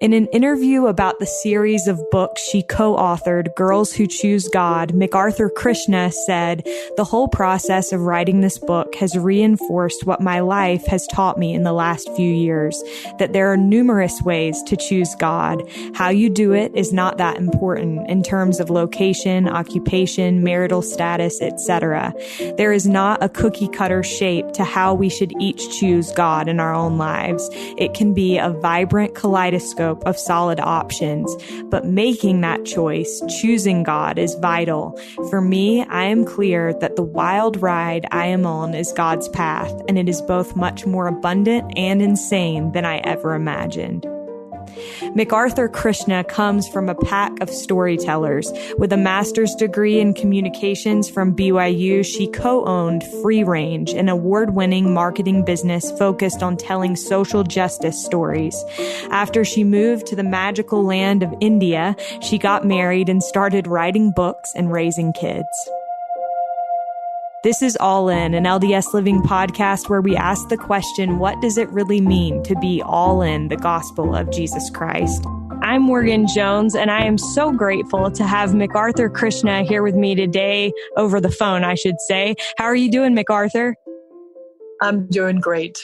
In an interview about the series of books she co-authored, Girls Who Choose God, McArthur Krishna said, "The whole process of writing this book has reinforced what my life has taught me in the last few years, that there are numerous ways to choose God. How you do it is not that important in terms of location, occupation, marital status, etc. There is not a cookie-cutter shape to how we should each choose God in our own lives. It can be a vibrant kaleidoscope of solid options, but making that choice, choosing God, is vital. For me, I am clear that the wild ride I am on is God's path, and it is both much more abundant and insane than I ever imagined." McArthur Krishna comes from a pack of storytellers. With a master's degree in communications from BYU, she co-owned Free Range, an award-winning marketing business focused on telling social justice stories. After she moved to the magical land of India, she got married and started writing books and raising kids. This is All In, an LDS Living podcast where we ask the question, what does it really mean to be all in the gospel of Jesus Christ? I'm Morgan Jones, and I am so grateful to have McArthur Krishna here with me today, over the phone, I should say. How are you doing, McArthur? I'm doing great.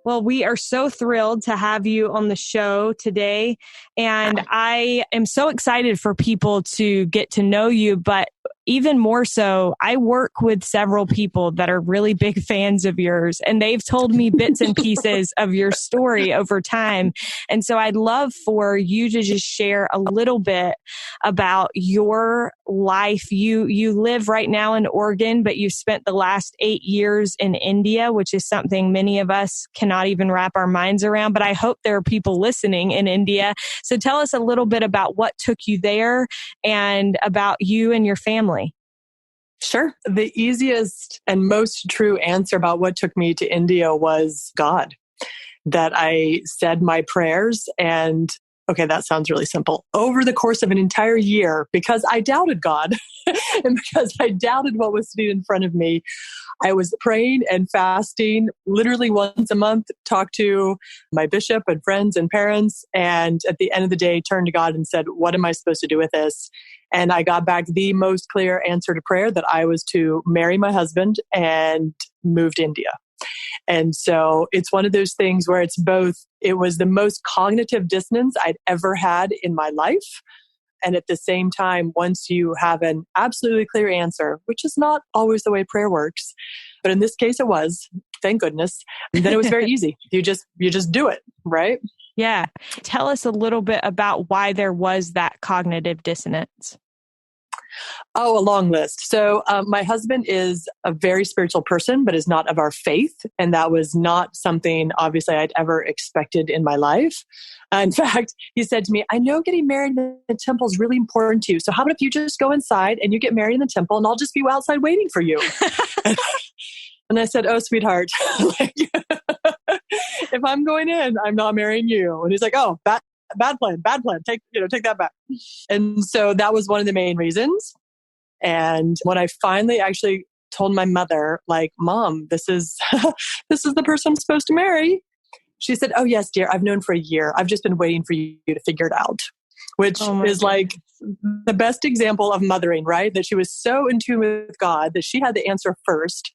Well, we are so thrilled to have you on the show today, and I am so excited for people to get to know you, but even more so, I work with several people that are really big fans of yours, and they've told me bits and pieces of your story over time. And so I'd love for you to just share a little bit about your life. You live right now in Oregon, but you spent the last 8 years in India, which is something many of us cannot even wrap our minds around. But I hope there are people listening in India. So tell us a little bit about what took you there and about you and your family. Sure. The easiest and most true answer about what took me to India was God. That I said my prayers and, okay, that sounds really simple. Over the course of an entire year, because I doubted God and because I doubted what was sitting in front of me, I was praying and fasting literally once a month, talked to my bishop and friends and parents, and at the end of the day, turned to God and said, what am I supposed to do with this? And I got back the most clear answer to prayer that I was to marry my husband and move to India. And so it's one of those things where it was the most cognitive dissonance I'd ever had in my life. And at the same time, once you have an absolutely clear answer, which is not always the way prayer works, but in this case it was, thank goodness, then it was very easy. You just do it, right? Yeah. Tell us a little bit about why there was that cognitive dissonance. Oh, a long list. So my husband is a very spiritual person, but is not of our faith. And that was not something, obviously, I'd ever expected in my life. In fact, he said to me, I know getting married in the temple is really important to you. So how about if you just go inside and you get married in the temple and I'll just be outside waiting for you? And I said, oh, sweetheart, if I'm going in, I'm not marrying you. And he's like, oh, bad plan. Take that back. And so that was one of the main reasons. And when I finally actually told my mother, like, Mom, this is the person I'm supposed to marry, she said, oh, yes, dear, I've known for a year. I've just been waiting for you to figure it out, which is like the best example of mothering, right? That she was so in tune with God that she had the answer first.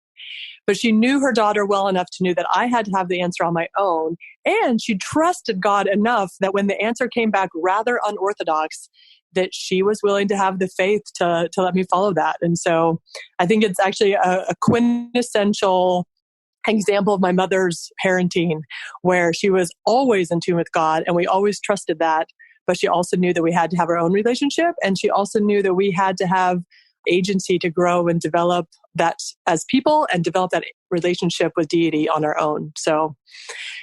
But she knew her daughter well enough to know that I had to have the answer on my own. And she trusted God enough that when the answer came back rather unorthodox, that she was willing to have the faith to let me follow that. And so I think it's actually a quintessential example of my mother's parenting, where she was always in tune with God and we always trusted that. But she also knew that we had to have our own relationship. And she also knew that we had to have agency to grow and develop that as people and develop that relationship with deity on our own. So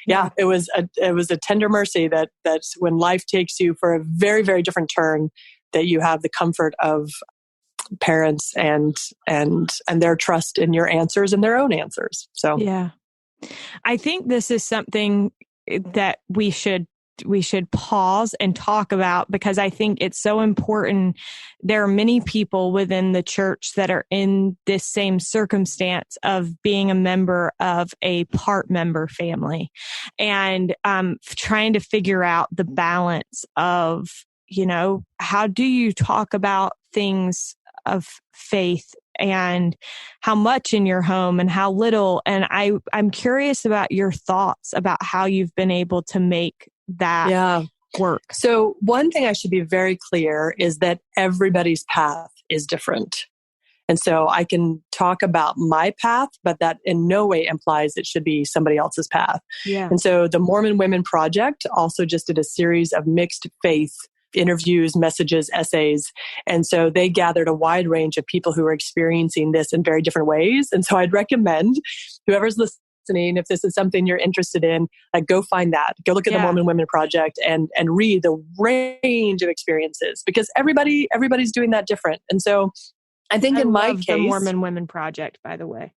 yeah, it was a tender mercy that when life takes you for a very, very different turn, that you have the comfort of parents and their trust in your answers and their own answers. So yeah, I think this is something that we should pause and talk about, because I think it's so important. There are many people within the church that are in this same circumstance of being a member of a part member family, and trying to figure out the balance of, how do you talk about things of faith and how much in your home and how little. And I'm curious about your thoughts about how you've been able to make that work. So one thing I should be very clear is that everybody's path is different. And so I can talk about my path, but that in no way implies it should be somebody else's path. Yeah. And so the Mormon Women Project also just did a series of mixed faith interviews, messages, essays. And so they gathered a wide range of people who are experiencing this in very different ways. And so I'd recommend whoever's listening, if this is something you're interested in, go find that. Go look at the Mormon Women Project and read the range of experiences, because everybody's doing that different. And so I think in my case, the Mormon Women Project, by the way.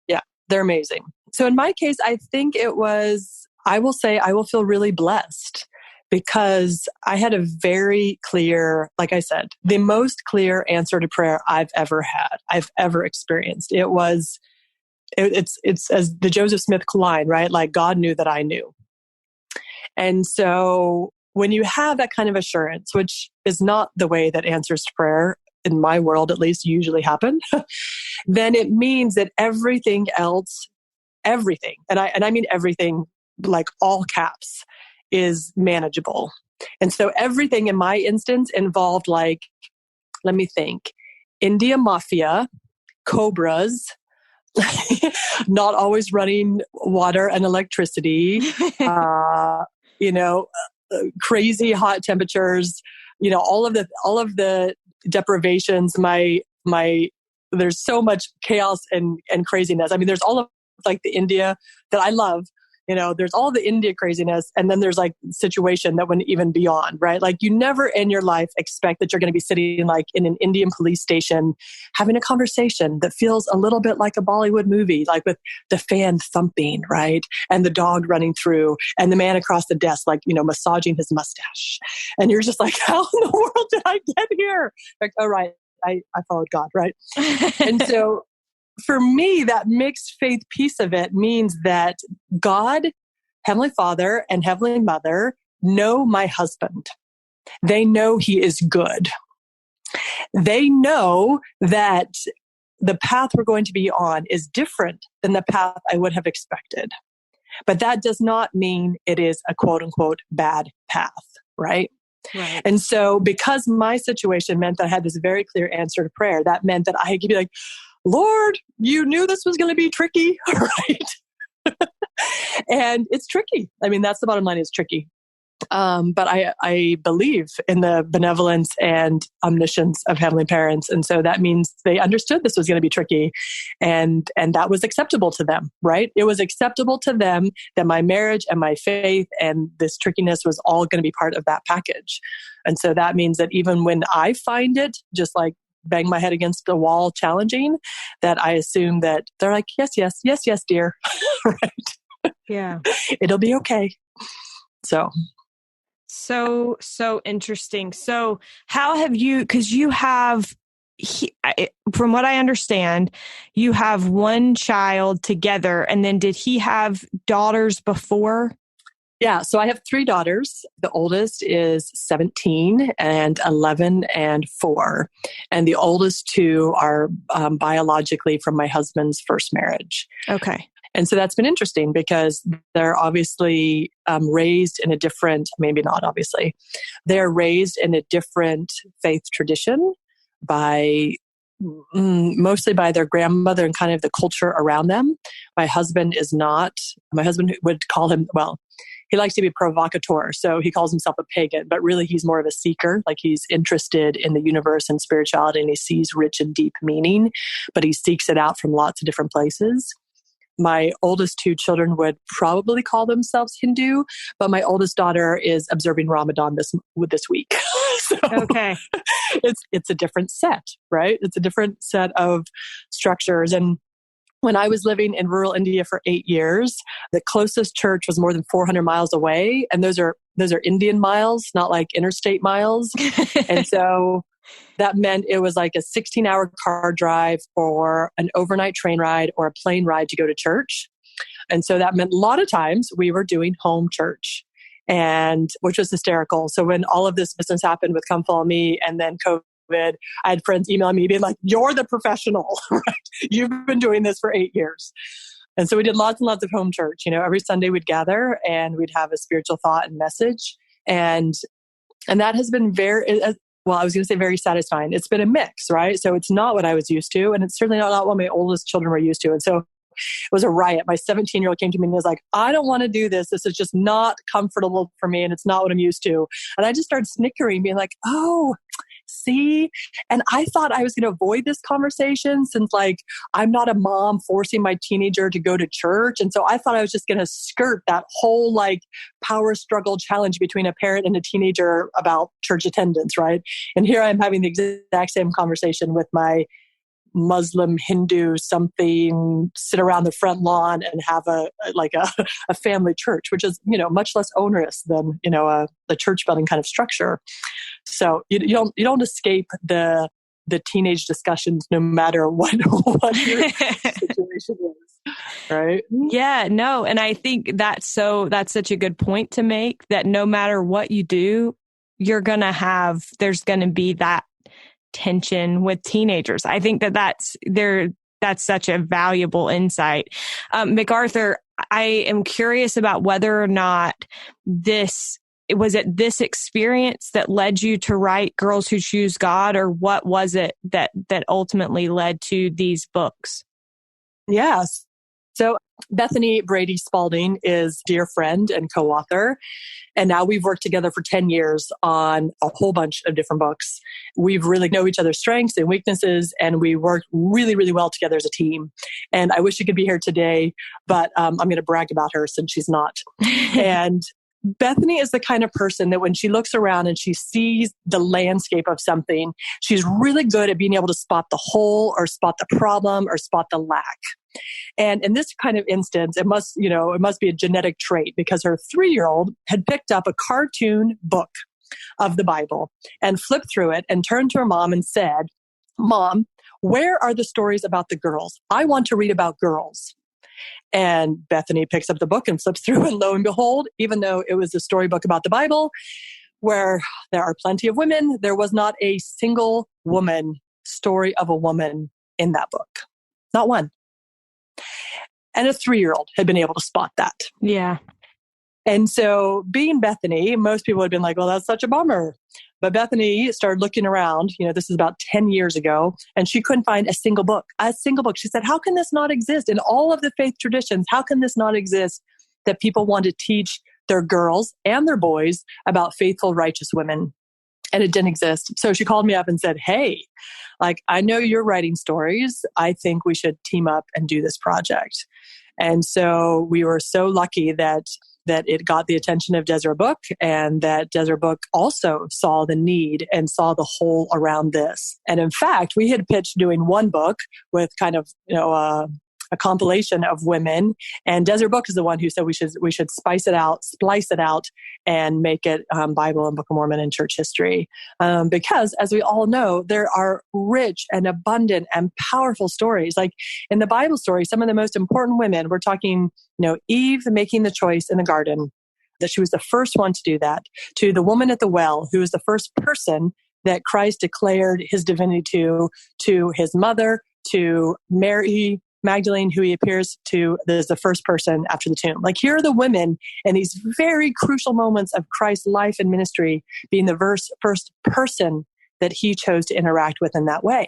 Yeah, they're amazing. So in my case, I think it was, I will say I will feel really blessed, because I had a very clear, like I said, the most clear answer to prayer I've ever had, I've ever experienced. It's as the Joseph Smith line, right? Like, God knew that I knew. And so when you have that kind of assurance, which is not the way that answers to prayer, in my world at least, usually happen, then it means that everything else, everything, and I mean everything, like all caps, is manageable. And so everything in my instance involved, like, let me think, India mafia, cobras, not always running water and electricity, crazy hot temperatures, all of the deprivations, there's so much chaos and craziness. I mean, there's all of like the India that I love, there's all the India craziness. And then there's like situation that went even beyond, right? Like, you never in your life expect that you're going to be sitting like in an Indian police station, having a conversation that feels a little bit like a Bollywood movie, like with the fan thumping, right? And the dog running through, and the man across the desk, like, massaging his mustache. And you're just like, how in the world did I get here? Like, oh, right. I followed God, right? And so for me, that mixed faith piece of it means that God, Heavenly Father, and Heavenly Mother know my husband. They know he is good. They know that the path we're going to be on is different than the path I would have expected. But that does not mean it is a quote unquote bad path, right? Right. And so because my situation meant that I had this very clear answer to prayer, that meant that I could be like, Lord, you knew this was going to be tricky, right? And it's tricky. I mean, that's the bottom line, it's tricky. But I believe in the benevolence and omniscience of heavenly parents. And so that means they understood this was going to be tricky, and that was acceptable to them, right? It was acceptable to them that my marriage and my faith and this trickiness was all going to be part of that package. And so that means that even when I find it just like bang my head against the wall challenging, that I assume that they're like, yes, dear. Right? Yeah. It'll be okay. So interesting. So how have you, because you have, from what I understand, you have one child together, and then did he have daughters before? Yeah. So I have 3 daughters. The oldest is 17 and 11 and 4. And the oldest 2 are biologically from my husband's first marriage. Okay. And so that's been interesting because they're obviously raised in a different, maybe not obviously, they're raised in a different faith tradition mostly by their grandmother and kind of the culture around them. My husband would call him, he likes to be provocateur. So he calls himself a pagan, but really he's more of a seeker. Like, he's interested in the universe and spirituality, and he sees rich and deep meaning, but he seeks it out from lots of different places. My oldest 2 children would probably call themselves Hindu, but my oldest daughter is observing Ramadan this week. So okay. It's a different set, right? It's a different set of structures. And when I was living in rural India for 8 years, the closest church was more than 400 miles away. And those are those are Indian miles, not like interstate miles. And so that meant it was like a 16-hour car drive or an overnight train ride or a plane ride to go to church. And so that meant a lot of times we were doing home church, and which was hysterical. So when all of this business happened with Come Follow Me and then COVID, I had friends emailing me being like, you're the professional, right? You've been doing this for 8 years. And so we did lots and lots of home church. Every Sunday we'd gather and we'd have a spiritual thought and message. And that has been well, I was going to say very satisfying. It's been a mix, right? So it's not what I was used to. And it's certainly not what my oldest children were used to. And so it was a riot. My 17-year-old came to me and was like, I don't want to do this. This is just not comfortable for me. And it's not what I'm used to. And I just started snickering, being like, oh, see? And I thought I was going to avoid this conversation since I'm not a mom forcing my teenager to go to church. And so I thought I was just going to skirt that whole power struggle challenge between a parent and a teenager about church attendance, right? And here I'm having the exact same conversation with my Muslim, Hindu, something, sit around the front lawn and have a family church, which is, much less onerous than, the church building kind of structure. So you don't escape the teenage discussions, no matter what your situation is, right? Yeah, no. And I think that's such a good point to make, that no matter what you do, there's going to be that tension with teenagers. I think that's such a valuable insight. McArthur, I am curious about whether or not this experience that led you to write Girls Who Choose God, or what was it that ultimately led to these books? Yes. So Bethany Brady Spalding is dear friend and co-author. And now we've worked together for 10 years on a whole bunch of different books. We've really know each other's strengths and weaknesses, and we work really, really well together as a team. And I wish she could be here today, but I'm going to brag about her since she's not. And Bethany is the kind of person that when she looks around and she sees the landscape of something, she's really good at being able to spot the hole or spot the problem or spot the lack. And in this kind of instance, it must be a genetic trait, because her 3-year-old had picked up a cartoon book of the Bible and flipped through it and turned to her mom and said, "Mom, where are the stories about the girls? I want to read about girls." And Bethany picks up the book and flips through, and lo and behold, even though it was a storybook about the Bible, where there are plenty of women, there was not a single story of a woman in that book. Not one. And a 3-year-old had been able to spot that. Yeah. And so being Bethany, most people had been like, well, that's such a bummer. But Bethany started looking around, this is about 10 years ago, and she couldn't find a single book. She said, how can this not exist? In all of the faith traditions, how can this not exist that people want to teach their girls and their boys about faithful, righteous women? And it didn't exist. So she called me up and said, hey, I know you're writing stories. I think we should team up and do this project. And so we were so lucky that it got the attention of Deseret Book, and that Deseret Book also saw the need and saw the hole around this. And in fact, we had pitched doing one book with kind of, a compilation of women, and Deseret Book is the one who said we should splice it out, and make it Bible and Book of Mormon and church history. Because as we all know, there are rich and abundant and powerful stories. Like in the Bible story, some of the most important women, we're talking, Eve making the choice in the garden, that she was the first one to do that, to the woman at the well, who was the first person that Christ declared his divinity to his mother, to Mary Magdalene, who he appears to as the first person after the tomb. Here are the women in these very crucial moments of Christ's life and ministry being the first person that he chose to interact with in that way.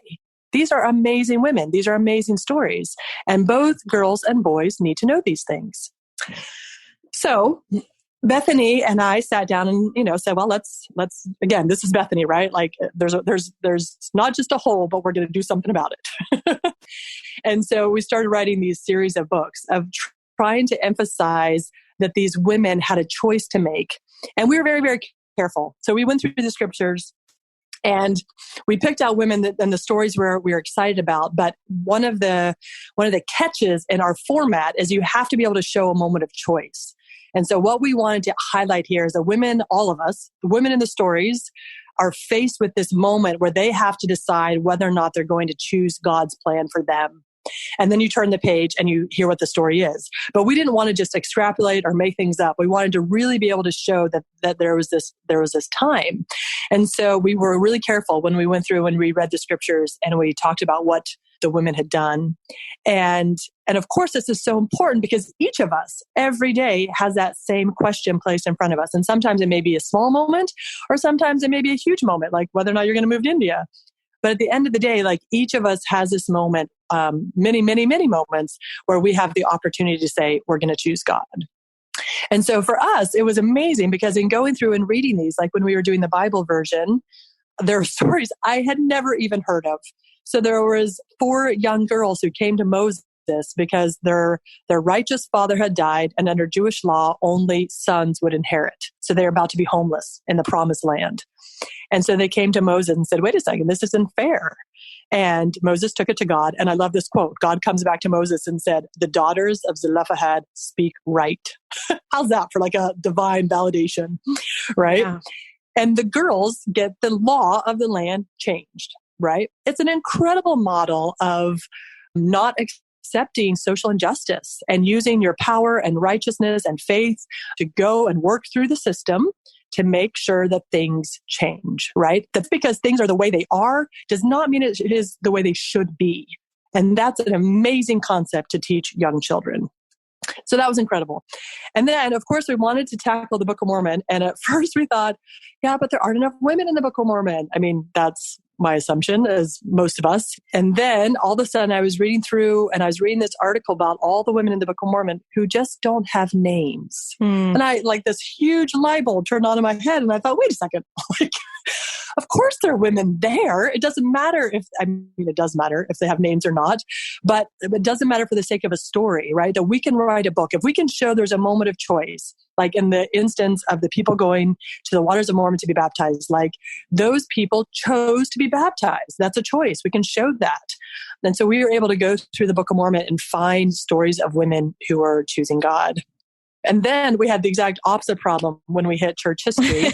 These are amazing women. These are amazing stories. And both girls and boys need to know these things. So Bethany and I sat down and, said, well, let's again, this is Bethany, right? There's not just a hole, but we're going to do something about it. And so we started writing these series of books of trying to emphasize that these women had a choice to make. And we were very, very careful. So we went through the scriptures and we picked out women and the stories we were excited about. But one of the catches in our format is you have to be able to show a moment of choice. And so what we wanted to highlight here is that women, all of us, the women in the stories, are faced with this moment where they have to decide whether or not they're going to choose God's plan for them. And then you turn the page and you hear what the story is. But we didn't want to just extrapolate or make things up. We wanted to really be able to show that there was this time. And so we were really careful when we went through and we read the scriptures and we talked about what the women had done. And of course, this is so important because each of us every day has that same question placed in front of us. And sometimes it may be a small moment, or sometimes it may be a huge moment, like whether or not you're going to move to India. But at the end of the day, like each of us has this moment, many, many, many moments where we have the opportunity to say, we're going to choose God. And so for us, it was amazing because in going through and reading these, like when we were doing the Bible version, there are stories I had never even heard of. So there was 4 young girls who came to Moses because their righteous father had died, and under Jewish law, only sons would inherit. So they're about to be homeless in the promised land. And so they came to Moses and said, wait a second, this isn't fair. And Moses took it to God. And I love this quote. God comes back to Moses and said, the daughters of Zelophehad speak right. How's that for like a divine validation, right? Yeah. And the girls get the law of the land changed, right? It's an incredible model of not accepting social injustice and using your power and righteousness and faith to go and work through the system to make sure that things change, right? That's because things are the way they are does not mean it is the way they should be. And that's an amazing concept to teach young children. So that was incredible. And then, of course, we wanted to tackle the Book of Mormon. And at first we thought, yeah, but there aren't enough women in the Book of Mormon. I mean, that's my assumption, as most of us. And then all of a sudden I was reading through and I was reading this article about all the women in the Book of Mormon who just don't have names. And I like this huge light bulb turned on in my head. And I thought, wait a second, like, of course there are women there. It doesn't matter it does matter if they have names or not, but it doesn't matter for the sake of a story, right? That we can write a book. If we can show there's a moment of choice, like in the instance of the people going to the waters of Mormon to be baptized, like those people chose to be baptized. That's a choice. We can show that. And so we were able to go through the Book of Mormon and find stories of women who are choosing God. And then we had the exact opposite problem when we hit church history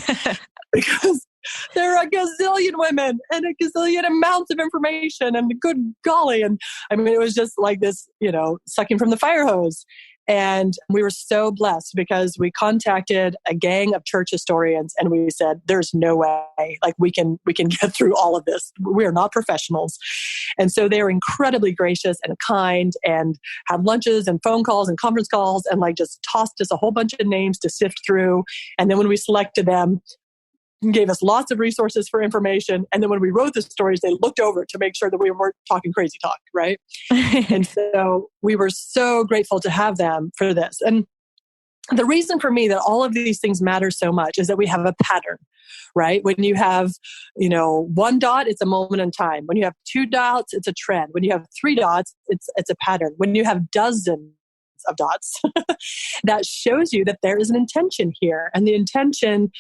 because there are a gazillion women and a gazillion amounts of information and good golly. And I mean, it was just like this, sucking from the fire hose. And we were so blessed because we contacted a gang of church historians and we said, there's no way, like we can get through all of this. We are not professionals. And so they were incredibly gracious and kind and had lunches and phone calls and conference calls and like just tossed us a whole bunch of names to sift through. And then when we selected them, gave us lots of resources for information. And then when we wrote the stories, they looked over to make sure that we weren't talking crazy talk, right? And so we were so grateful to have them for this. And the reason for me that all of these things matter so much is that we have a pattern, right? When you have, 1 dot, it's a moment in time. When you have 2 dots, it's a trend. When you have 3 dots, it's a pattern. When you have dozens of dots, that shows you that there is an intention here. And the intention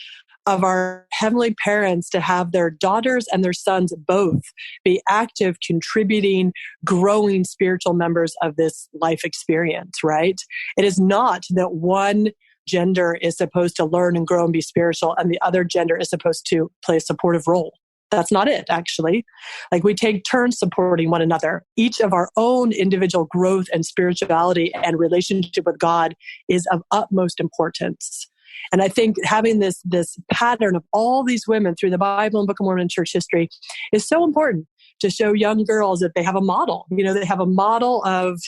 of our heavenly parents to have their daughters and their sons both be active, contributing, growing spiritual members of this life experience, right? It is not that one gender is supposed to learn and grow and be spiritual and the other gender is supposed to play a supportive role. That's not it, actually. Like we take turns supporting one another. Each of our own individual growth and spirituality and relationship with God is of utmost importance. And I think having this pattern of all these women through the Bible and Book of Mormon and church history is so important to show young girls that they have a model. They have a model of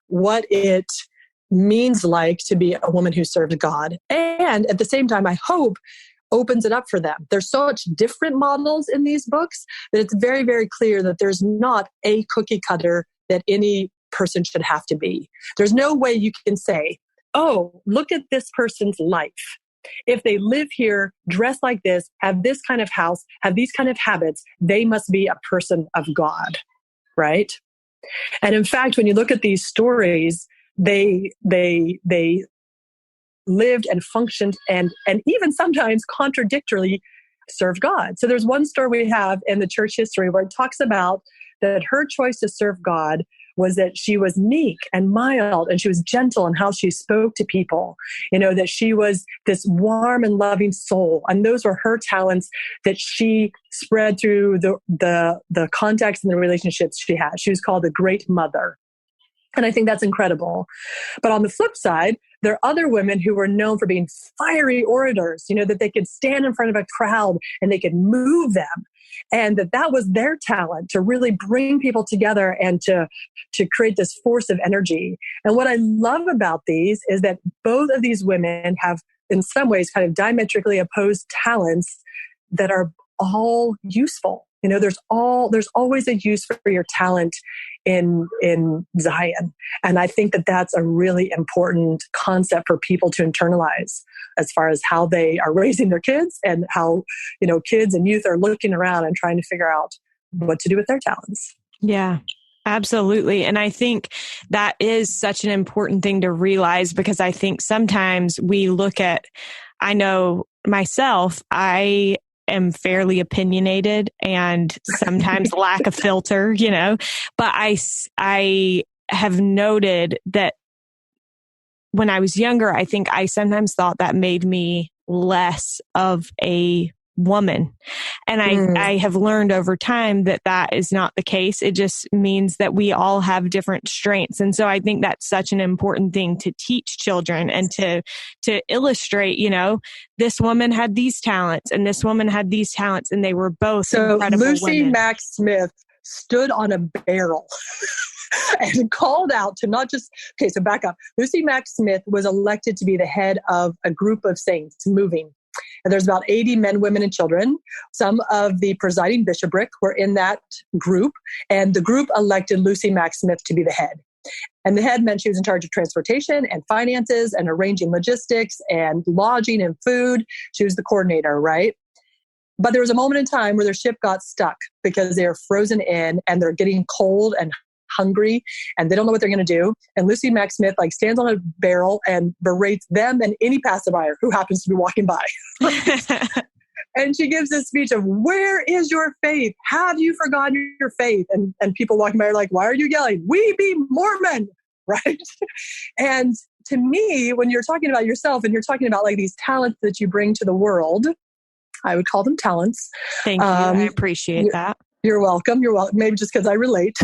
what it means like to be a woman who serves God. And at the same time, I hope opens it up for them. There's so much different models in these books that it's very, very clear that there's not a cookie cutter that any person should have to be. There's no way you can say, oh, look at this person's life. If they live here, dress like this, have this kind of house, have these kind of habits, they must be a person of God, right? And in fact, when you look at these stories, they lived and functioned and even sometimes contradictorily served God. So there's one story we have in the church history where it talks about that her choice to serve God was that she was meek and mild, and she was gentle in how she spoke to people, that she was this warm and loving soul. And those were her talents that she spread through the contacts and the relationships she had. She was called a great mother. And I think that's incredible. But on the flip side, there are other women who were known for being fiery orators, that they could stand in front of a crowd and they could move them. And that was their talent, to really bring people together and to create this force of energy. And what I love about these is that both of these women have, in some ways, kind of diametrically opposed talents that are all useful. There's always a use for your talent in Zion. And I think that that's a really important concept for people to internalize as far as how they are raising their kids, and how, kids and youth are looking around and trying to figure out what to do with their talents. Yeah. Absolutely. And I think that is such an important thing to realize, because I think sometimes we look at, I know myself, I am fairly opinionated and sometimes lack a filter, but I have noted that when I was younger, I think I sometimes thought that made me less of a woman. And I have learned over time that is not the case. It just means that we all have different strengths. And so I think that's such an important thing to teach children, and to illustrate, this woman had these talents and this woman had these talents, and they were both incredible Lucy women. Mack Smith stood on a barrel and called out to not just, so back up. Lucy Mack Smith was elected to be the head of a group of saints moving. And there's about 80 men, women, and children. Some of the presiding bishopric were in that group, and the group elected Lucy Mack Smith to be the head. And the head meant she was in charge of transportation and finances and arranging logistics and lodging and food. She was the coordinator, right? But there was a moment in time where their ship got stuck because they are frozen in and they're getting cold and hungry, and they don't know what they're going to do. And Lucy Mack Smith stands on a barrel and berates them and any passerby who happens to be walking by. And she gives this speech of, where is your faith? Have you forgotten your faith? And people walking by are like, why are you yelling? We be Mormon, right? And to me, when you're talking about yourself and you're talking about these talents that you bring to the world, I would call them talents. Thank you. I appreciate that. You're welcome. You're welcome. Maybe just because I relate.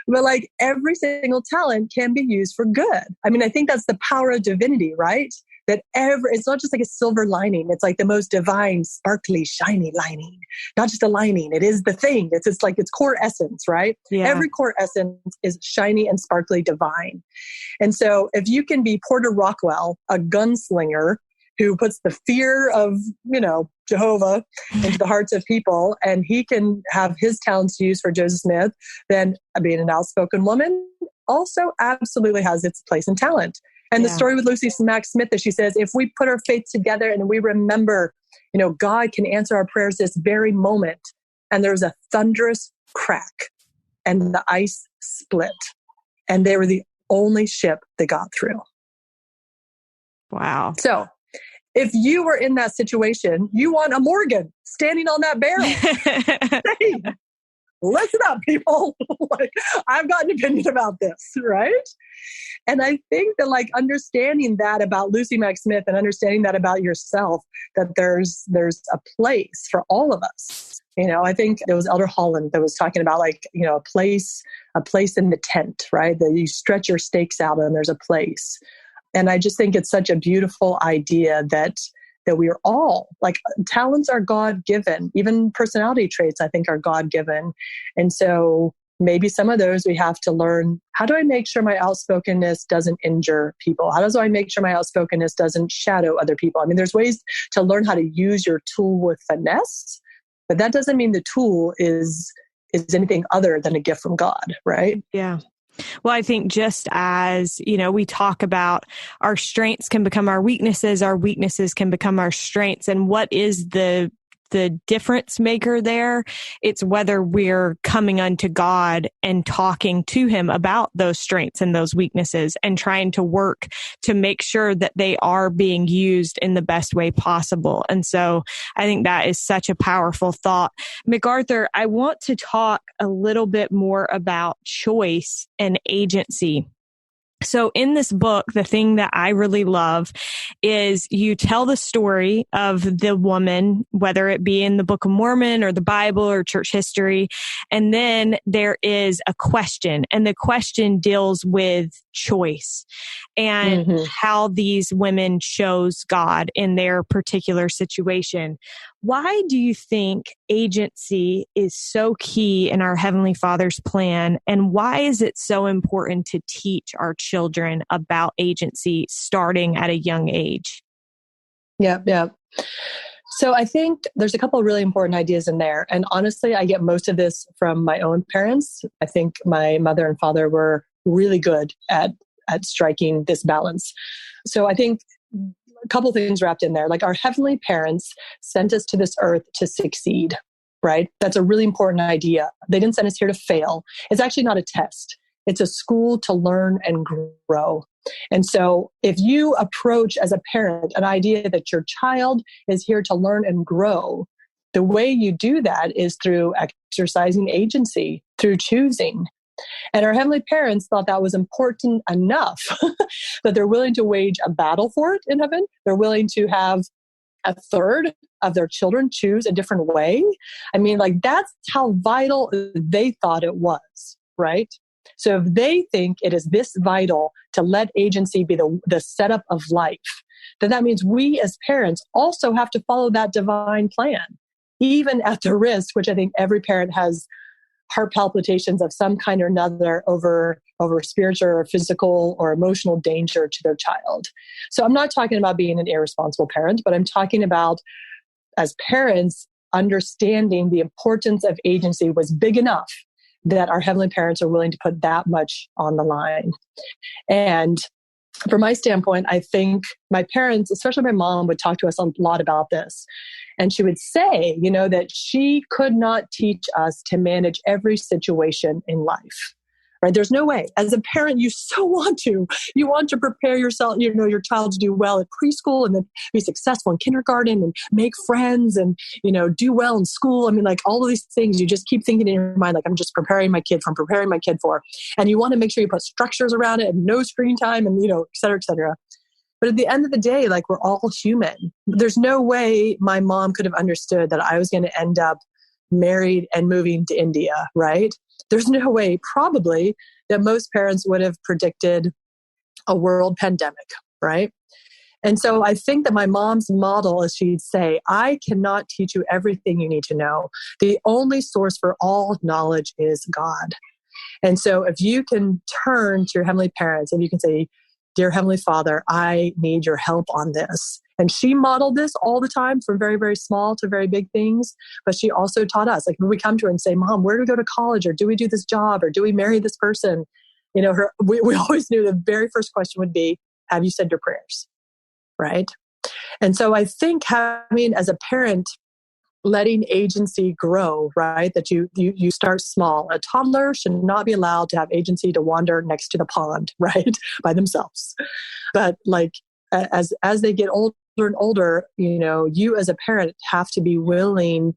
But every single talent can be used for good. I mean, I think that's the power of divinity, right? That it's not just a silver lining. It's the most divine, sparkly, shiny lining. Not just a lining. It is the thing. It's its core essence, right? Yeah. Every core essence is shiny and sparkly divine. And so if you can be Porter Rockwell, a gunslinger, who puts the fear of, Jehovah into the hearts of people, and he can have his talents used for Joseph Smith, then being an outspoken woman also absolutely has its place in talent. And the story with Lucy Mack Smith is she says, if we put our faith together and we remember, God can answer our prayers this very moment. And there was a thunderous crack and the ice split. And they were the only ship that got through. Wow. So if you were in that situation, you want a Morgan standing on that barrel. Hey, listen up, people. I've got an opinion about this, right? And I think that understanding that about Lucy Mack Smith and understanding that about yourself, that there's a place for all of us. I think there was Elder Holland that was talking about a place in the tent, right? That you stretch your stakes out and there's a place. And I just think it's such a beautiful idea that we are all talents are God-given. Even personality traits, I think, are God-given. And so maybe some of those we have to learn, how do I make sure my outspokenness doesn't injure people? How do I make sure my outspokenness doesn't shadow other people? I mean, there's ways to learn how to use your tool with finesse, but that doesn't mean the tool is anything other than a gift from God, right? Yeah. Well, I think just as, we talk about our strengths can become our weaknesses can become our strengths. And what is the the difference maker there. It's whether we're coming unto God and talking to him about those strengths and those weaknesses and trying to work to make sure that they are being used in the best way possible. And so I think that is such a powerful thought. McArthur, I want to talk a little bit more about choice and agency. So in this book, the thing that I really love is you tell the story of the woman, whether it be in the Book of Mormon or the Bible or church history. And then there is a question, and the question deals with choice and how these women chose God in their particular situation. Why do you think agency is so key in our Heavenly Father's plan? And why is it so important to teach our children about agency starting at a young age? Yeah. So I think there's a couple of really important ideas in there. And honestly, I get most of this from my own parents. I think my mother and father were really good at striking this balance. So I think a couple things wrapped in there. Like, our heavenly parents sent us to this earth to succeed, right? That's a really important idea. They didn't send us here to fail. It's actually not a test. It's a school to learn and grow. And so if you approach as a parent an idea that your child is here to learn and grow, the way you do that is through exercising agency, through choosing. And our heavenly parents thought that was important enough that they're willing to wage a battle for it in heaven. They're willing to have a third of their children choose a different way. I mean, like, that's how vital they thought it was, right? So if they think it is this vital to let agency be the setup of life, then that means we as parents also have to follow that divine plan, even at the risk, which I think every parent has heart palpitations of some kind or another over spiritual or physical or emotional danger to their child. So I'm not talking about being an irresponsible parent, but I'm talking about, as parents, understanding the importance of agency was big enough that our heavenly parents are willing to put that much on the line. And from my standpoint, I think my parents, especially my mom, would talk to us a lot about this. And she would say, that she could not teach us to manage every situation in life, right? There's no way. As a parent, you so want to. You want to prepare yourself, your child to do well at preschool and then be successful in kindergarten and make friends and, do well in school. I mean, like, all of these things, you just keep thinking in your mind, like, I'm just preparing my kid for. And you want to make sure you put structures around it and no screen time and, et cetera, et cetera. But at the end of the day, like, we're all human. There's no way my mom could have understood that I was going to end up married and moving to India, right? There's no way, probably, that most parents would have predicted a world pandemic, right? And so I think that my mom's model is, she'd say, I cannot teach you everything you need to know. The only source for all knowledge is God. And so if you can turn to your heavenly parents and you can say, Dear Heavenly Father, I need your help on this. And she modeled this all the time, from very, very small to very big things. But she also taught us, like, when we come to her and say, Mom, where do we go to college? Or do we do this job? Or do we marry this person? We always knew the very first question would be, have you said your prayers? Right? And so I think having, as a parent, letting agency grow, right? That you start small. A toddler should not be allowed to have agency to wander next to the pond, right? By themselves. But like, as they get older and older, you as a parent have to be willing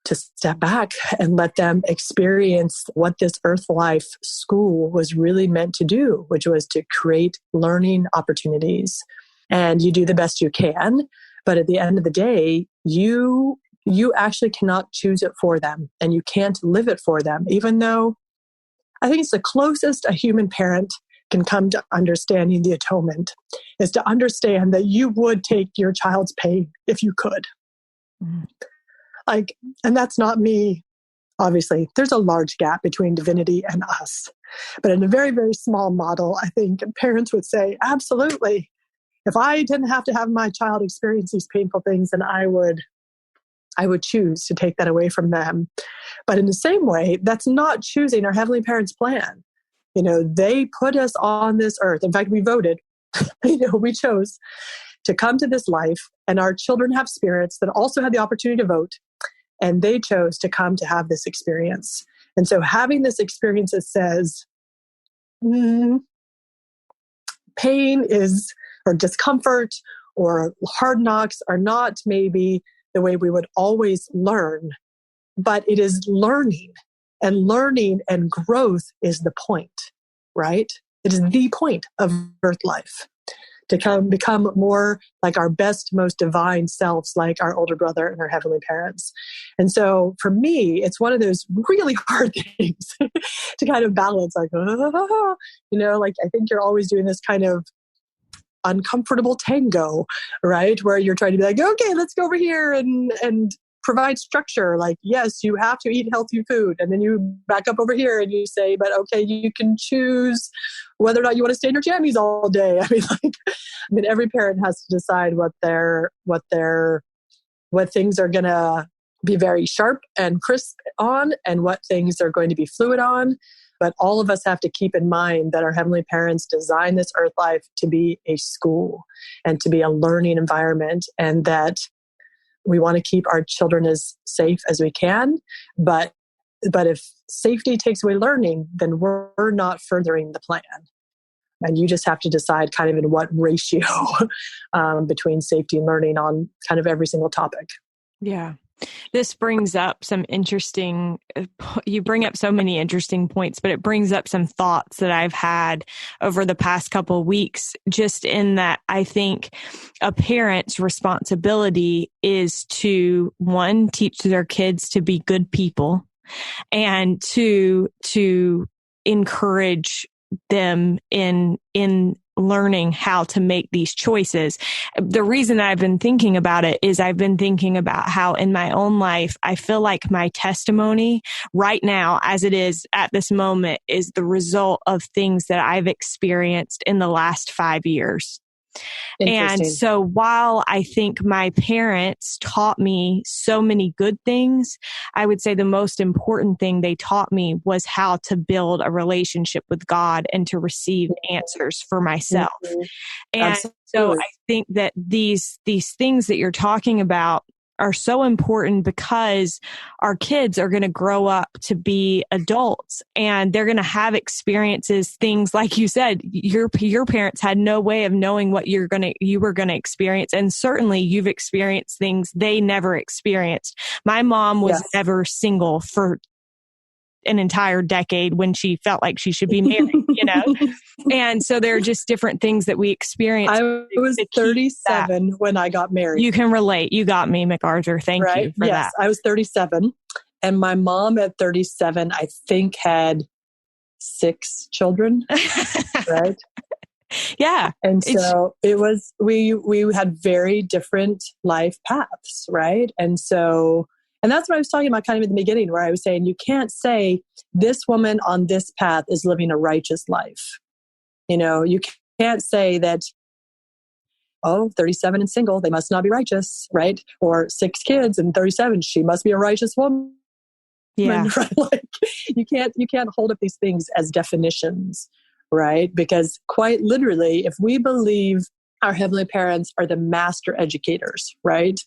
to step back and let them experience what this earth life school was really meant to do, which was to create learning opportunities. And you do the best you can. But at the end of the day, you actually cannot choose it for them, and you can't live it for them, even though I think it's the closest a human parent can come to understanding the atonement, is to understand that you would take your child's pain if you could. And that's not me. Obviously, there's a large gap between divinity and us. But in a very, very small model, I think parents would say, absolutely. If I didn't have to have my child experience these painful things, then I would choose to take that away from them. But in the same way, that's not choosing our heavenly parents' plan. They put us on this earth. In fact, we voted, we chose to come to this life, and our children have spirits that also had the opportunity to vote, and they chose to come to have this experience. And so having this experience that says, pain is, or discomfort or hard knocks are not maybe the way we would always learn, but it is learning, and learning and growth is the point, right? It is the point of earth life, to become more like our best, most divine selves, like our older brother and our heavenly parents. And so for me, it's one of those really hard things to kind of balance, like, like I think you're always doing this kind of uncomfortable tango, right? Where you're trying to be like, okay, let's go over here and provide structure. Like, yes, you have to eat healthy food. And then you back up over here and you say, but okay, you can choose whether or not you want to stay in your jammies all day. I mean, every parent has to decide what things are going to be very sharp and crisp on, and what things are going to be fluid on. But all of us have to keep in mind that our heavenly parents designed this earth life to be a school and to be a learning environment, and that we want to keep our children as safe as we can. But if safety takes away learning, then we're not furthering the plan. And you just have to decide kind of in what ratio between safety and learning on kind of every single topic. Yeah. This brings up you bring up so many interesting points, but it brings up some thoughts that I've had over the past couple of weeks, just in that I think a parent's responsibility is to, one, teach their kids to be good people, and to encourage them in learning how to make these choices. The reason I've been thinking about it is I've been thinking about how in my own life, I feel like my testimony right now, as it is at this moment, is the result of things that I've experienced in the last 5 years. And so while I think my parents taught me so many good things, I would say the most important thing they taught me was how to build a relationship with God and to receive answers for myself. Mm-hmm. And Absolutely. So I think that these things that you're talking about are so important, because our kids are going to grow up to be adults, and they're going to have experiences, things like you said, your parents had no way of knowing what you were going to experience. And certainly you've experienced things they never experienced. My mom was never single for an entire decade when she felt like she should be married, And so there are just different things that we experience. I was 37 when I got married. You can relate. You got me, McArthur. Thank you for that. I was 37, and my mom at 37, I think, had 6 children, right? Yeah. And so it was, we had very different life paths, right? And that's what I was talking about kind of in the beginning, where I was saying, you can't say this woman on this path is living a righteous life. You can't say that, 37 and single, they must not be righteous, right? Or 6 kids and 37, she must be a righteous woman. Yeah. Right? Like, you can't hold up these things as definitions, right? Because quite literally, if we believe our heavenly parents are the master educators, right?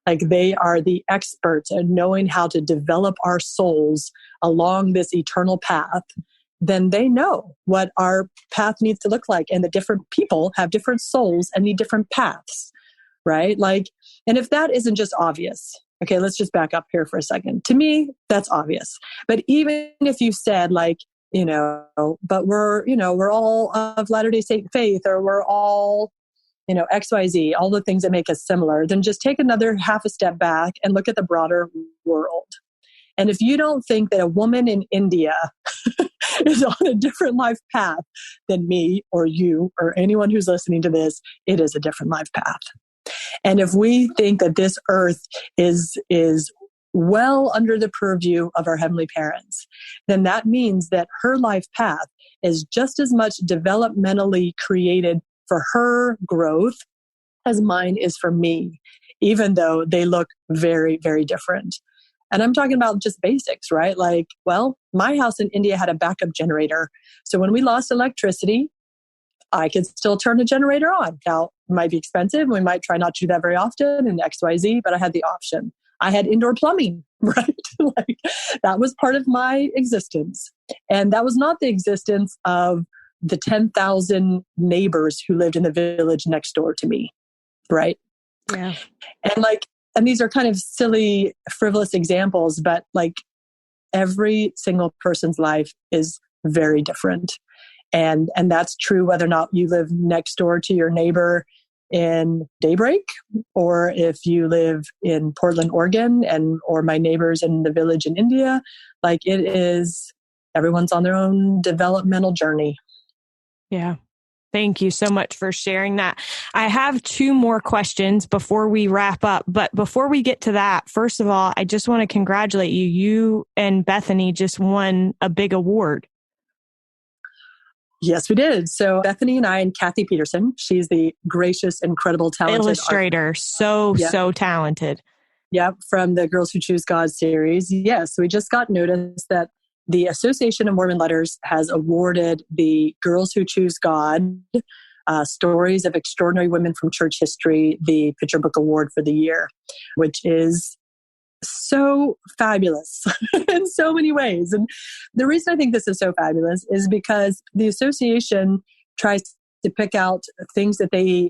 Like, they are the experts at knowing how to develop our souls along this eternal path, then they know what our path needs to look like. And the different people have different souls and need different paths, right? Like, and if that isn't just obvious, okay, let's just back up here for a second. To me, that's obvious. But even if you said, like, but we're all of Latter-day Saint faith, or we're all, XYZ, all the things that make us similar, then just take another half a step back and look at the broader world. And if you don't think that a woman in India is on a different life path than me or you or anyone who's listening to this, it is a different life path. And if we think that this earth is well under the purview of our heavenly parents, then that means that her life path is just as much developmentally created for her growth as mine is for me, even though they look very, very different. And I'm talking about just basics, right? Like, well, my house in India had a backup generator. So when we lost electricity, I could still turn a generator on. Now, it might be expensive. We might try not to do that very often and XYZ, but I had the option. I had indoor plumbing, right? Like, that was part of my existence. And that was not the existence of the 10,000 neighbors who lived in the village next door to me, right? Yeah. And these are kind of silly, frivolous examples, but like every single person's life is very different. And that's true whether or not you live next door to your neighbor in Daybreak, or if you live in Portland, Oregon, or my neighbors in the village in India. Like, it is, everyone's on their own developmental journey. Yeah. Thank you so much for sharing that. I have two more questions before we wrap up. But before we get to that, first of all, I just want to congratulate you. You and Bethany just won a big award. Yes, we did. So Bethany and I and Kathy Peterson, she's the gracious, incredible, talented illustrator. So talented. Yep, from the Girls Who Choose God series. Yes, we just got notice that the Association of Mormon Letters has awarded the Girls Who Choose God Stories of Extraordinary Women from Church History the Picture Book Award for the year, which is so fabulous in so many ways. And the reason I think this is so fabulous is because the association tries to pick out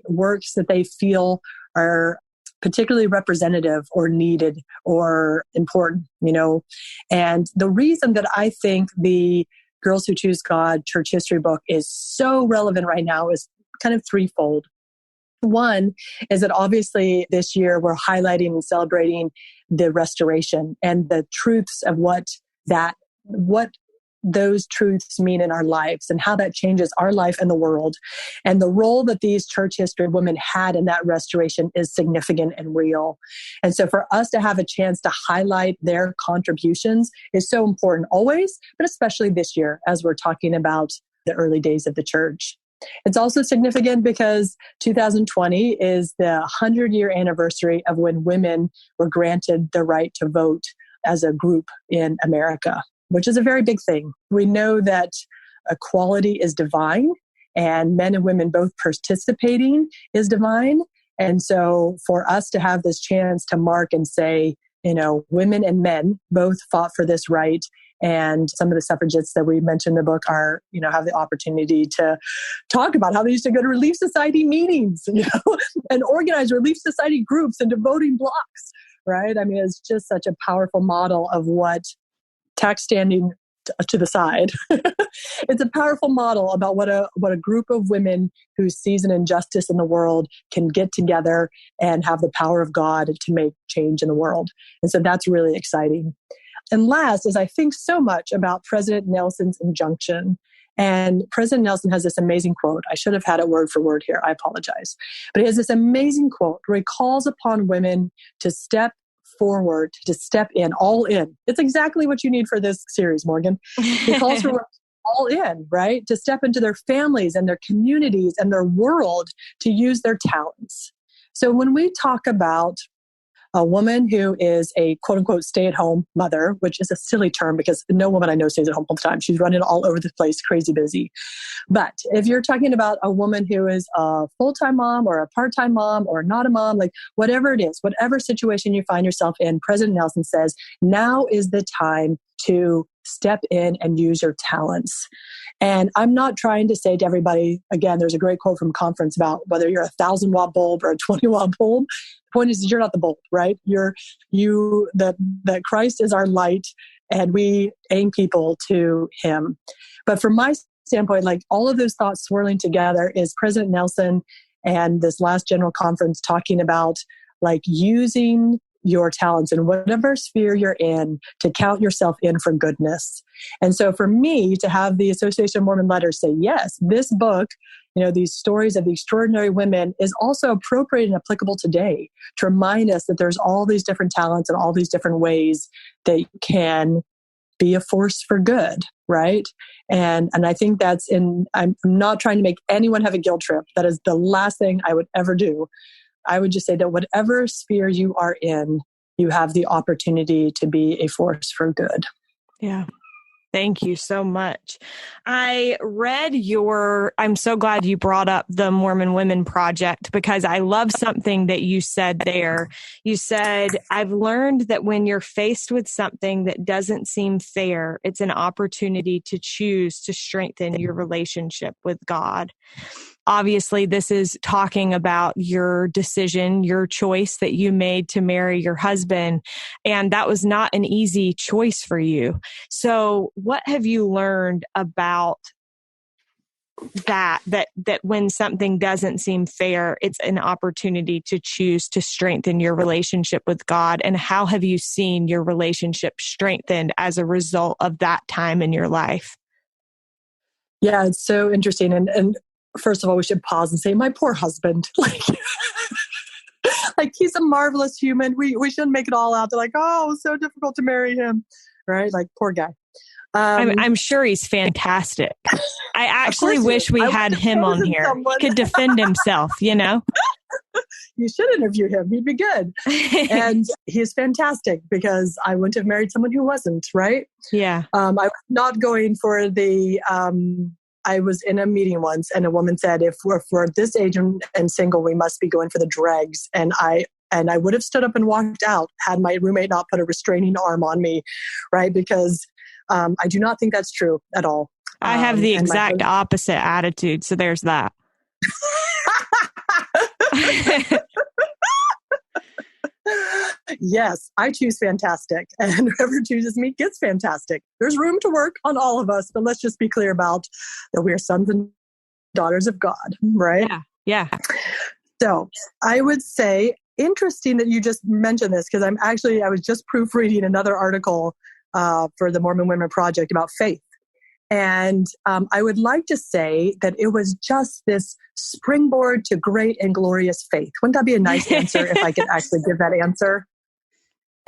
works that they feel are particularly representative or needed or important, And the reason that I think the Girls Who Choose God Church History book is so relevant right now is kind of threefold. One is that obviously this year we're highlighting and celebrating the restoration and the truths of what those truths mean in our lives and how that changes our life and the world. And the role that these church history women had in that restoration is significant and real. And so for us to have a chance to highlight their contributions is so important always, but especially this year as we're talking about the early days of the church. It's also significant because 2020 is the 100-year anniversary of when women were granted the right to vote as a group in America, which is a very big thing. We know that equality is divine, and men and women both participating is divine. And so for us to have this chance to mark and say, women and men both fought for this right. And some of the suffragettes that we mentioned in the book have the opportunity to talk about how they used to go to Relief Society meetings, and organize Relief Society groups into voting blocks, right? I mean, it's just such a powerful model of what tax standing to the side. It's a powerful model about what a group of women who sees an injustice in the world can get together and have the power of God to make change in the world. And so that's really exciting. And last is I think so much about President Nelson's injunction. And President Nelson has this amazing quote. I should have had it word for word here. I apologize. But he has this amazing quote where he calls upon women to step forward, to step in, all in. It's exactly what you need for this series, Morgan. He calls for all in, right? To step into their families and their communities and their world to use their talents. So when we talk about a woman who is a quote unquote stay-at-home mother, which is a silly term because no woman I know stays at home all the time. She's running all over the place, crazy busy. But if you're talking about a woman who is a full-time mom or a part-time mom or not a mom, like whatever it is, whatever situation you find yourself in, President Nelson says, now is the time to step in and use your talents. And I'm not trying to say to everybody, again, there's a great quote from conference about whether you're a 1,000-watt bulb or a 20-watt bulb. The point is you're not the bulb, right? That Christ is our light and we aim people to him. But from my standpoint, like all of those thoughts swirling together is President Nelson and this last general conference talking about like using your talents in whatever sphere you're in to count yourself in for goodness. And so for me to have the Association of Mormon Letters say, yes, this book, these stories of the extraordinary women is also appropriate and applicable today to remind us that there's all these different talents and all these different ways that you can be a force for good, right? And I think I'm not trying to make anyone have a guilt trip. That is the last thing I would ever do. I would just say that whatever sphere you are in, you have the opportunity to be a force for good. Yeah. Thank you so much. I read I'm so glad you brought up the Mormon Women Project, because I love something that you said there. You said, I've learned that when you're faced with something that doesn't seem fair, it's an opportunity to choose to strengthen your relationship with God. Obviously, this is talking about your decision, your choice that you made to marry your husband. And that was not an easy choice for you. So what have you learned about that when something doesn't seem fair, it's an opportunity to choose to strengthen your relationship with God? And how have you seen your relationship strengthened as a result of that time in your life? Yeah, it's so interesting. And first of all, we should pause and say, my poor husband. Like he's a marvelous human. We shouldn't make it all out. They're like, oh, it was so difficult to marry him. Right? Like, poor guy. I'm sure he's fantastic. I actually wish we had him on here. He could defend himself, You should interview him. He'd be good. And he's fantastic, because I wouldn't have married someone who wasn't, right? Yeah. I was not going for I was in a meeting once and a woman said, if we're this age and single, we must be going for the dregs. And I would have stood up and walked out had my roommate not put a restraining arm on me, right? Because I do not think that's true at all. I have the exact opposite attitude. So there's that. Yes, I choose fantastic, and whoever chooses me gets fantastic. There's room to work on all of us, but let's just be clear about that we are sons and daughters of God, right? Yeah. So I would say, interesting that you just mentioned this, because I was just proofreading another article for the Mormon Women Project about faith. And I would like to say that it was just this springboard to great and glorious faith. Wouldn't that be a nice answer if I could actually give that answer?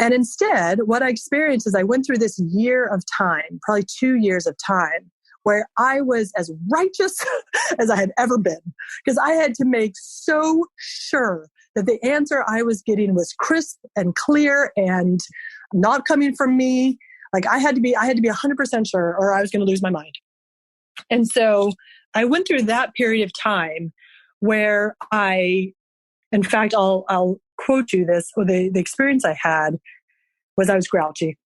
And instead, what I experienced is I went through this year of time, probably 2 years of time, where I was as righteous as I had ever been, because I had to make so sure that the answer I was getting was crisp and clear and not coming from me. Like I had to be 100% sure, or I was going to lose my mind. And so I went through that period of time where in fact, I'll quote you this. The experience I had was I was grouchy.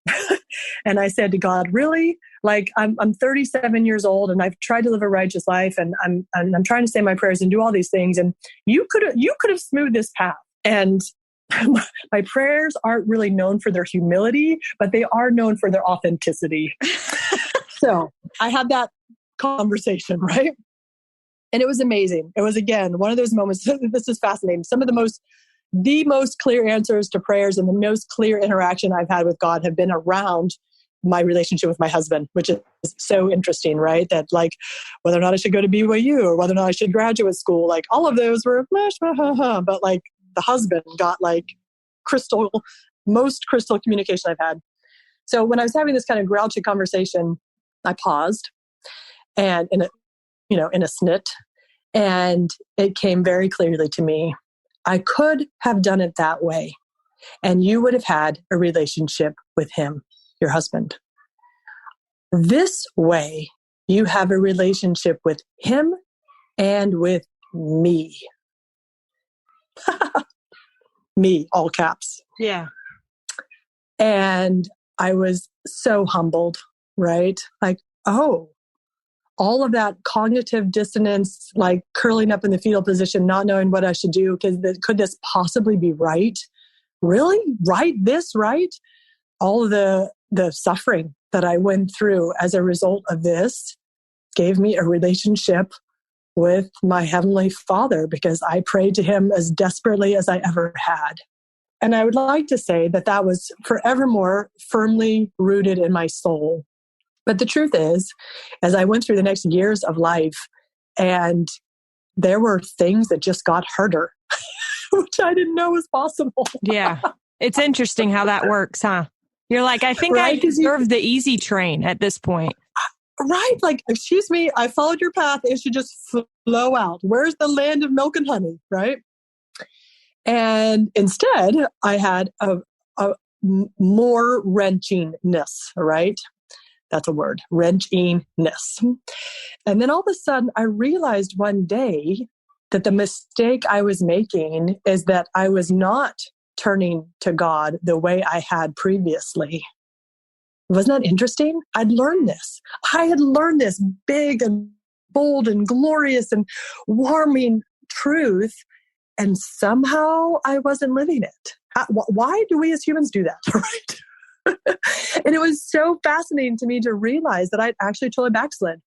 And I said to God, really? Like I'm 37 years old and I've tried to live a righteous life, and I'm trying to say my prayers and do all these things. And you could have smoothed this path. And my prayers aren't really known for their humility, but they are known for their authenticity. So I had that conversation, right? And it was amazing. It was, again, one of those moments. This is fascinating. Some of the most clear answers to prayers and the most clear interaction I've had with God have been around my relationship with my husband, which is so interesting, right? That like whether or not I should go to BYU or whether or not I should graduate school, like all of those were, but like the husband got like most crystal communication I've had. So when I was having this kind of grouchy conversation, I paused and in a snit, and it came very clearly to me. I could have done it that way, and you would have had a relationship with him, your husband. This way, you have a relationship with him and with me. Me, all caps. Yeah. And I was so humbled, right? Like, oh, all of that cognitive dissonance, like curling up in the fetal position, not knowing what I should do, because could this possibly be right? Really? Right? This right? All of the suffering that I went through as a result of this gave me a relationship with my Heavenly Father, because I prayed to him as desperately as I ever had. And I would like to say that was forevermore firmly rooted in my soul. But the truth is, as I went through the next years of life, and there were things that just got harder, which I didn't know was possible. Yeah. It's interesting how that works, huh? You're like, I think I deserve the easy train at this point. Right. Like, excuse me, I followed your path. It should just flow out. Where's the land of milk and honey? Right. And instead, I had a more wrenchingness, right? That's a word, wrenchiness. And then all of a sudden, I realized one day that the mistake I was making is that I was not turning to God the way I had previously. Wasn't that interesting? I'd learned this. I had learned this big and bold and glorious and warming truth, and somehow I wasn't living it. Why do we as humans do that, right? And it was so fascinating to me to realize that I'd actually totally backslid,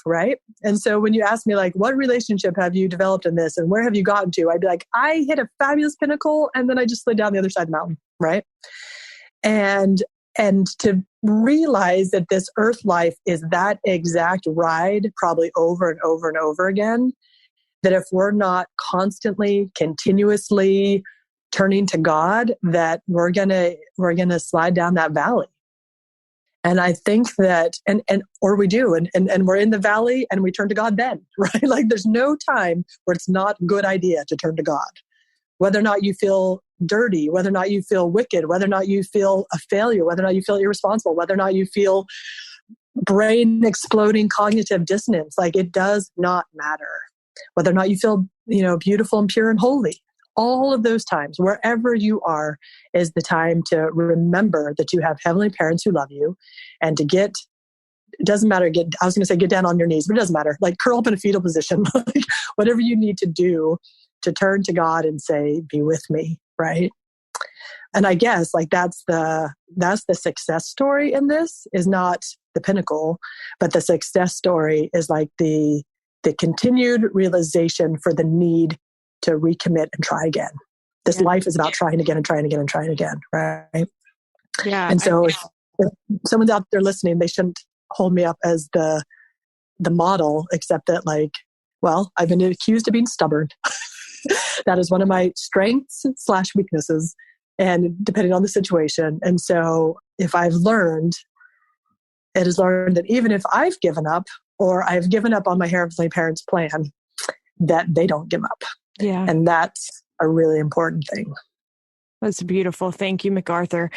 right? And so when you ask me, like, what relationship have you developed in this and where have you gotten to? I'd be like, I hit a fabulous pinnacle and then I just slid down the other side of the mountain, right? And to realize that this earth life is that exact ride, probably over and over and over again, that if we're not constantly, continuously turning to God, that we're gonna slide down that valley. And I think that, or we do, and we're in the valley and we turn to God then, right? Like there's no time where it's not a good idea to turn to God. Whether or not you feel dirty, whether or not you feel wicked, whether or not you feel a failure, whether or not you feel irresponsible, whether or not you feel brain exploding cognitive dissonance, like it does not matter. Whether or not you feel, beautiful and pure and holy. All of those times, wherever you are, is the time to remember that you have heavenly parents who love you, and to it doesn't matter, I was going to say get down on your knees, but it doesn't matter. Like curl up in a fetal position, like whatever you need to do to turn to God and say, be with me, right? And I guess like that's the success story in this, is not the pinnacle, but the success story is like the continued realization for the need to recommit and try again. This life is about trying again and trying again and trying again, right? Yeah. And so if someone's out there listening, they shouldn't hold me up as the model, except that like, well, I've been accused of being stubborn. That is one of my strengths / weaknesses, and depending on the situation. And so if I've learned, it is learned that even if I've given up, or I've given up on my heavenly parents' plan, that they don't give up. Yeah. And that's a really important thing. That's beautiful. Thank you, McArthur.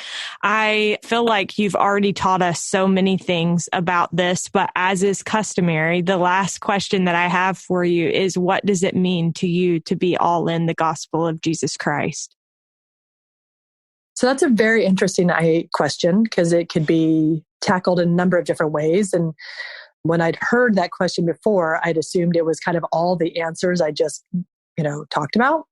I feel like you've already taught us so many things about this, but as is customary, the last question that I have for you is, what does it mean to you to be all in the gospel of Jesus Christ? So that's a very interesting question, because it could be tackled in a number of different ways. And when I'd heard that question before, I'd assumed it was kind of all the answers I just talked about.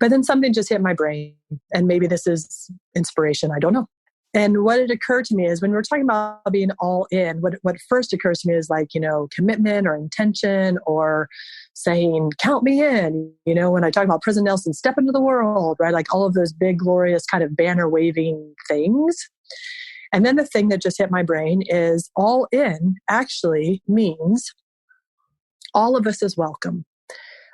But then something just hit my brain, and maybe this is inspiration, I don't know. And what had occurred to me is, when we're talking about being all in, what first occurs to me is like, commitment or intention, or saying, count me in, when I talk about President Nelson, step into the world, right? Like all of those big, glorious kind of banner waving things. And then the thing that just hit my brain is, all in actually means all of us is welcome.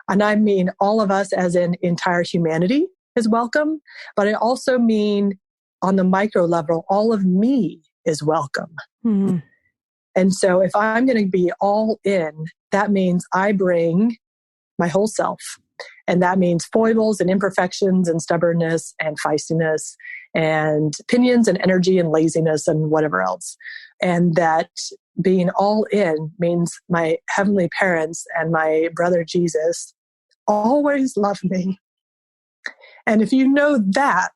And I mean all of us as in entire humanity is welcome, but I also mean on the micro level, all of me is welcome. Mm-hmm. And so if I'm going to be all in, that means I bring my whole self. And that means foibles and imperfections and stubbornness and feistiness and opinions and energy and laziness and whatever else. And that being all in means my heavenly parents and my brother Jesus always love me. And if you know that,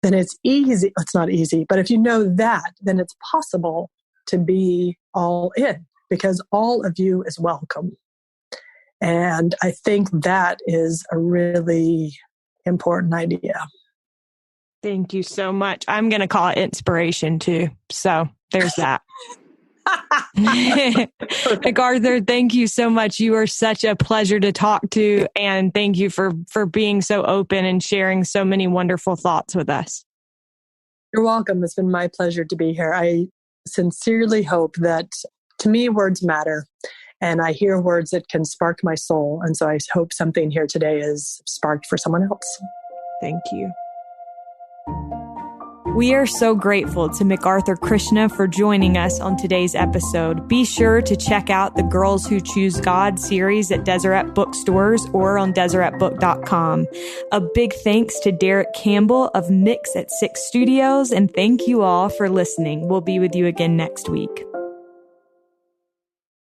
then it's easy. It's not easy, but if you know that, then it's possible to be all in, because all of you is welcome. And I think that is a really important idea. Thank you so much. I'm going to call it inspiration too. So there's that. McArthur, thank you so much. You are such a pleasure to talk to. And thank you for being so open and sharing so many wonderful thoughts with us. You're welcome. It's been my pleasure to be here. I sincerely hope that, to me, words matter. And I hear words that can spark my soul. And so I hope something here today is sparked for someone else. Thank you. We are so grateful to McArthur Krishna for joining us on today's episode. Be sure to check out the Girls Who Choose God series at Deseret bookstores or on DeseretBook.com. A big thanks to Derek Campbell of Mix at 6 Studios, and thank you all for listening. We'll be with you again next week.